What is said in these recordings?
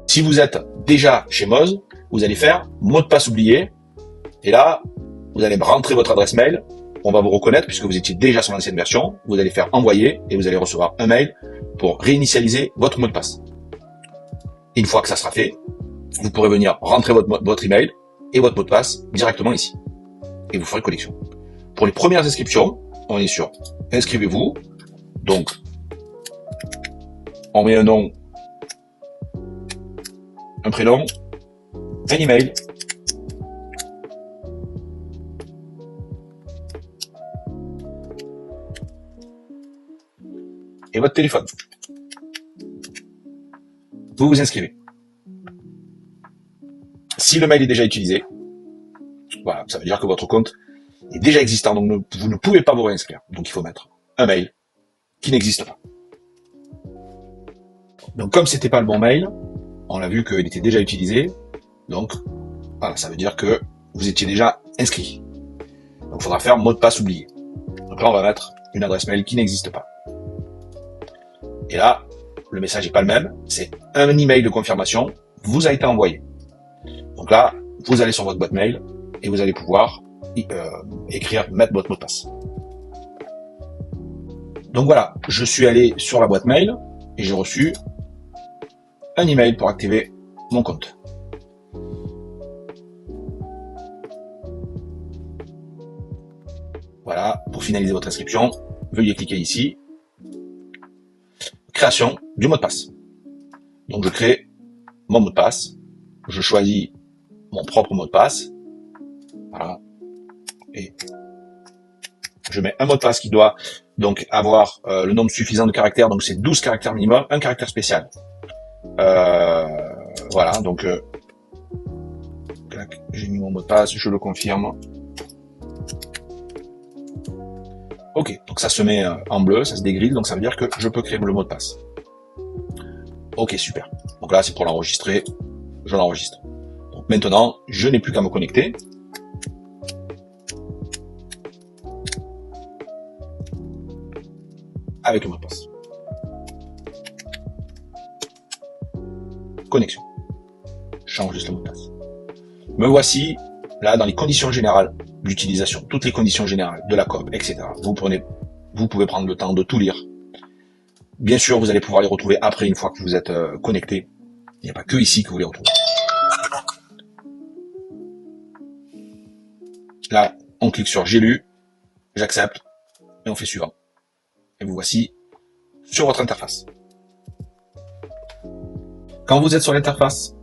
Si vous êtes déjà chez Moz, vous allez faire mot de passe oublié. Et là, vous allez rentrer votre adresse mail. On va vous reconnaître puisque vous étiez déjà sur l'ancienne version. Vous allez faire envoyer et vous allez recevoir un mail pour réinitialiser votre mot de passe. Et une fois que ça sera fait, vous pourrez venir rentrer votre email et votre mot de passe directement ici. Et vous ferez connexion. Pour les premières inscriptions, on est sur inscrivez-vous. Donc, on met un nom, un prénom, un email. Et votre téléphone. Vous vous inscrivez. Si le mail est déjà utilisé, voilà, ça veut dire que votre compte est déjà existant, donc vous ne pouvez pas vous réinscrire. Donc il faut mettre un mail qui n'existe pas. Donc comme c'était pas le bon mail, on a vu qu'il était déjà utilisé, donc voilà, ça veut dire que vous étiez déjà inscrit. Donc il faudra faire mot de passe oublié. Donc là on va mettre une adresse mail qui n'existe pas. Et là, le message n'est pas le même, c'est un email de confirmation vous a été envoyé. Donc là, vous allez sur votre boîte mail et vous allez pouvoir mettre votre mot de passe. Donc voilà, je suis allé sur la boîte mail et j'ai reçu un email pour activer mon compte. Voilà, pour finaliser votre inscription, veuillez cliquer ici. Création du mot de passe. Donc je crée mon mot de passe, je choisis mon propre mot de passe, voilà, et je mets un mot de passe qui doit donc avoir le nombre suffisant de caractères, donc c'est 12 caractères minimum, un caractère spécial. Voilà, donc j'ai mis mon mot de passe, je le confirme. Ok, donc ça se met en bleu, ça se dégrille, donc ça veut dire que je peux créer le mot de passe. Ok, super. Donc là, c'est pour l'enregistrer, je l'enregistre. Donc maintenant, je n'ai plus qu'à me connecter. Avec le mot de passe. Connexion. J'enregistre le mot de passe. Me voici, là, dans les conditions générales d'utilisation, toutes les conditions générales de la COP, etc. Vous pouvez prendre le temps de tout lire. Bien sûr, vous allez pouvoir les retrouver après, une fois que vous êtes connecté. Il n'y a pas que ici que vous les retrouvez. Là, on clique sur j'ai lu, j'accepte, et on fait suivant. Et vous voici sur votre interface. Quand vous êtes sur l'interface,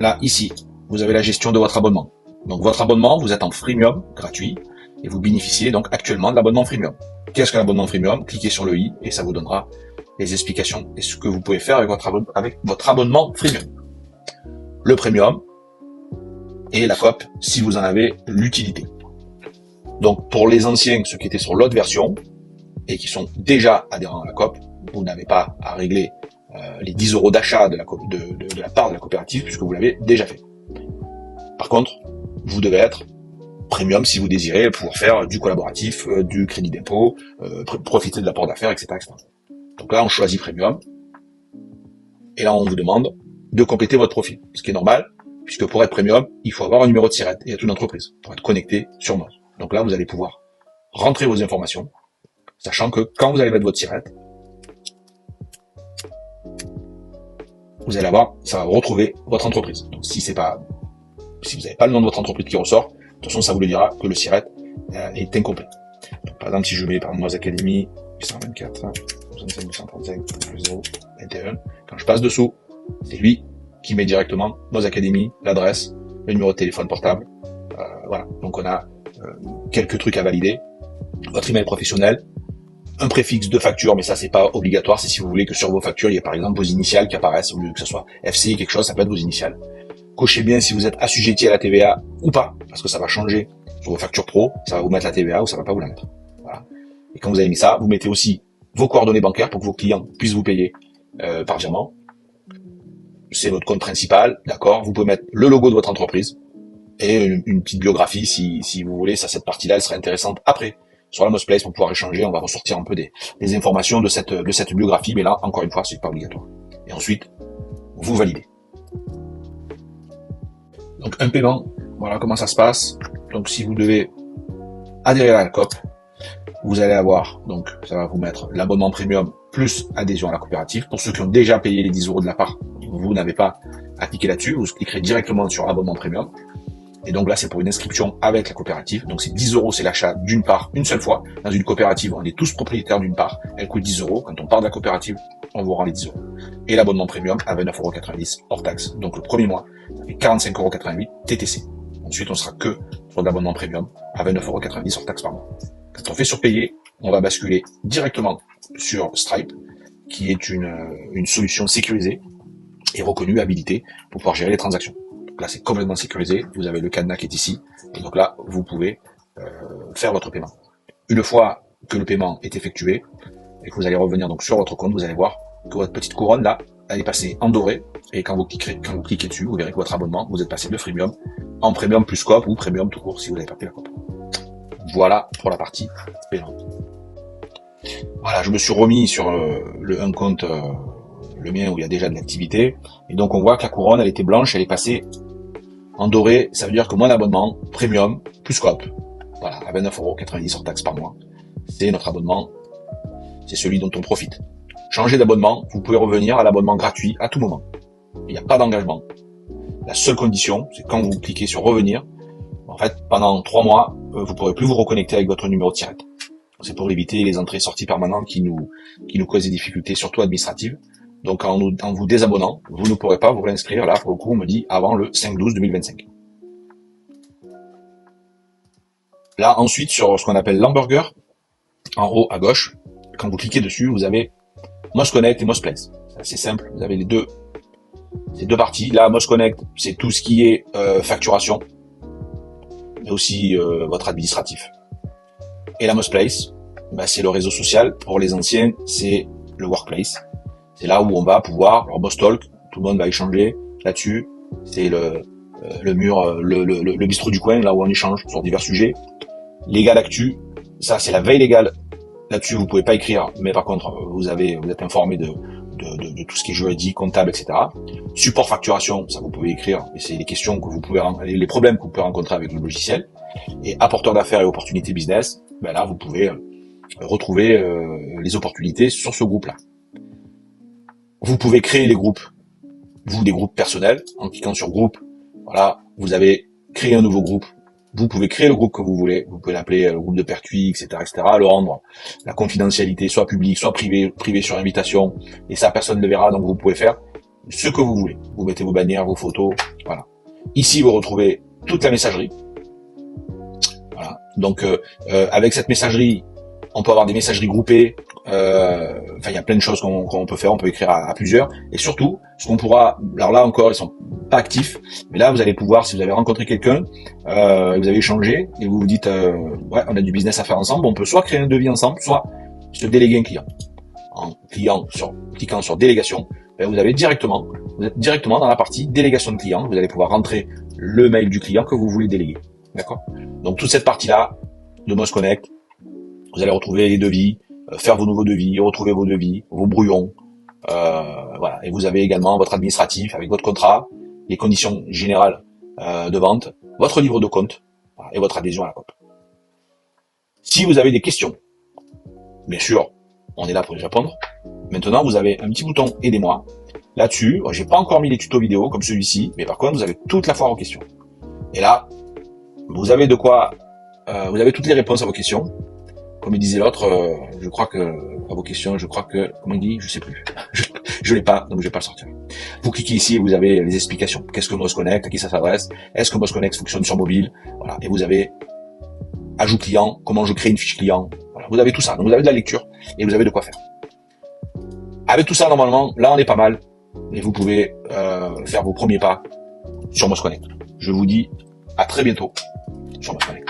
là, ici, vous avez la gestion de votre abonnement. Donc votre abonnement, vous êtes en freemium, gratuit, et vous bénéficiez donc actuellement de l'abonnement freemium. Qu'est-ce qu'un abonnement freemium? Cliquez sur le i et ça vous donnera les explications et ce que vous pouvez faire avec votre abonnement freemium. Le premium et la COP si vous en avez l'utilité. Donc pour les anciens, ceux qui étaient sur l'autre version et qui sont déjà adhérents à la COP, vous n'avez pas à régler les 10 € d'achat de la part de la coopérative puisque vous l'avez déjà fait. Par contre, vous devez être premium si vous désirez pouvoir faire du collaboratif, du crédit d'impôt, profiter de l'apport d'affaires, etc., etc. Donc là, on choisit premium. Et là, on vous demande de compléter votre profil. Ce qui est normal, puisque pour être premium, il faut avoir un numéro de SIRET et être une entreprise pour être connecté sur Moz. Donc là, vous allez pouvoir rentrer vos informations, sachant que quand vous allez mettre votre SIRET, vous allez avoir, ça va retrouver votre entreprise. Donc si vous n'avez pas le nom de votre entreprise qui ressort, de toute façon, ça vous le dira que le SIRET est incomplet. Donc, par exemple, si je mets par Moz Academy 824, 65 235, 0, 21, quand je passe dessous, c'est lui qui met directement Moz Academy, l'adresse, le numéro de téléphone portable. Voilà. Donc on a quelques trucs à valider. Votre email professionnel, un préfixe de facture, mais ça c'est pas obligatoire, c'est si vous voulez que sur vos factures, il y ait par exemple vos initiales qui apparaissent, au lieu que ce soit FC, quelque chose, ça peut être vos initiales. Cochez bien si vous êtes assujetti à la TVA ou pas, parce que ça va changer sur vos factures pro, ça va vous mettre la TVA ou ça va pas vous la mettre. Voilà. Et quand vous avez mis ça, vous mettez aussi vos coordonnées bancaires pour que vos clients puissent vous payer par virement. C'est votre compte principal, d'accord. Vous pouvez mettre le logo de votre entreprise et une petite biographie si vous voulez. Ça, cette partie-là, elle serait intéressante après sur la Mozplace pour pouvoir échanger. On va ressortir un peu des informations de cette biographie, mais là, encore une fois, c'est pas obligatoire. Et ensuite, vous validez. Donc un paiement, voilà comment ça se passe. Donc si vous devez adhérer à la COP, vous allez avoir, donc ça va vous mettre l'abonnement premium plus adhésion à la coopérative. Pour ceux qui ont déjà payé les 10 € de la part, vous n'avez pas à cliquer là-dessus, vous cliquerez directement sur abonnement premium. Et donc là, c'est pour une inscription avec la coopérative. Donc c'est 10 €, c'est l'achat d'une part, une seule fois. Dans une coopérative, on est tous propriétaires d'une part. Elle coûte 10 €. Quand on part de la coopérative, on vous rend les 10 €. Et l'abonnement premium à 29,90 € hors taxe. Donc le premier mois, ça fait 45,88 € TTC. Ensuite, on sera que sur l'abonnement premium à 29,90 € hors taxe par mois. Quand on fait surpayer, on va basculer directement sur Stripe, qui est une solution sécurisée et reconnue, habilitée pour pouvoir gérer les transactions. Donc là, c'est complètement sécurisé. Vous avez le cadenas qui est ici. Et donc là, vous pouvez faire votre paiement. Une fois que le paiement est effectué et que vous allez revenir donc sur votre compte, vous allez voir que votre petite couronne là, elle est passée en doré. Et quand vous cliquez dessus, vous verrez que votre abonnement, vous êtes passé de freemium en premium plus COP ou premium tout court si vous n'avez pas pris la COP. Voilà pour la partie paiement. Voilà, je me suis remis sur un compte, le mien où il y a déjà de l'activité. Et donc on voit que la couronne, elle était blanche, elle est passée en doré. Ça veut dire que mon abonnement premium plus COP, voilà, à 29,90 € hors taxe par mois, c'est notre abonnement, c'est celui dont on profite. Changez d'abonnement, vous pouvez revenir à l'abonnement gratuit à tout moment. Il n'y a pas d'engagement. La seule condition, c'est quand vous cliquez sur revenir, en fait, pendant 3 mois, vous ne pourrez plus vous reconnecter avec votre numéro de SIRET. C'est pour éviter les entrées-sorties permanentes qui nous causent des difficultés, surtout administratives. Donc, en vous désabonnant, vous ne pourrez pas vous réinscrire. Là, pour le coup, on me dit avant le 5/12/2025. Là, ensuite, sur ce qu'on appelle l'hamburger, en haut à gauche, quand vous cliquez dessus, vous avez Mosconnect et Mosplace. C'est assez simple. Vous avez ces deux parties. Là, Mosconnect, c'est tout ce qui est facturation, mais aussi votre administratif. Et la Mosplace, c'est le réseau social. Pour les anciens, c'est le workplace. C'est là où on va pouvoir, alors Mostalk, tout le monde va échanger là-dessus. C'est le mur, le bistrot du coin, là où on échange sur divers sujets. Légal Actu, ça c'est la veille légale. Là-dessus, vous pouvez pas écrire, mais par contre, vous êtes informé de tout ce qui est juridique, comptable, etc. Support facturation, ça vous pouvez écrire, mais c'est les questions que vous pouvez, les problèmes que vous pouvez rencontrer avec le logiciel. Et apporteur d'affaires et opportunités business, là vous pouvez retrouver les opportunités sur ce groupe-là. Vous pouvez créer des groupes, des groupes personnels, en cliquant sur groupe. Voilà, vous avez créé un nouveau groupe. Vous pouvez créer le groupe que vous voulez. Vous pouvez l'appeler le groupe de Pertuis, etc., le rendre la confidentialité soit publique, soit privée sur invitation. Et ça, personne ne le verra. Donc vous pouvez faire ce que vous voulez. Vous mettez vos bannières, vos photos. Voilà. Ici, vous retrouvez toute la messagerie. Voilà. Donc avec cette messagerie, on peut avoir des messageries groupées. Il y a plein de choses qu'on peut faire. On peut écrire à plusieurs. Et surtout, ce qu'on pourra. Alors là encore, ils sont pas actifs, mais là vous allez pouvoir, si vous avez rencontré quelqu'un, vous avez échangé et vous vous dites ouais, on a du business à faire ensemble, on peut soit créer un devis ensemble, soit se déléguer un client. En cliquant sur délégation, vous êtes directement dans la partie délégation de client. Vous allez pouvoir rentrer le mail du client que vous voulez déléguer. D'accord? Donc toute cette partie-là de Mosconnect, vous allez retrouver les devis, faire vos nouveaux devis, retrouver vos devis, vos brouillons. Voilà. Et vous avez également votre administratif avec votre contrat, les conditions générales de vente, votre livre de compte et votre adhésion à la COP. Si vous avez des questions, bien sûr, on est là pour y répondre. Maintenant, vous avez un petit bouton « Aidez-moi ». Là-dessus, j'ai pas encore mis les tutos vidéo comme celui-ci, mais par contre, vous avez toute la foire aux questions. Et là, vous avez de quoi, vous avez toutes les réponses à vos questions. Comme disait l'autre, je crois que à vos questions, comment il dit, je sais plus. Je l'ai pas, donc je vais pas le sortir. Vous cliquez ici et vous avez les explications. Qu'est-ce que Mosconnect, à qui ça s'adresse, est-ce que Mosconnect fonctionne sur mobile, voilà. Et vous avez ajout client, comment je crée une fiche client, voilà. Vous avez tout ça. Donc vous avez de la lecture et vous avez de quoi faire. Avec tout ça, normalement, là on est pas mal et vous pouvez faire vos premiers pas sur Mosconnect. Je vous dis à très bientôt sur Mosconnect.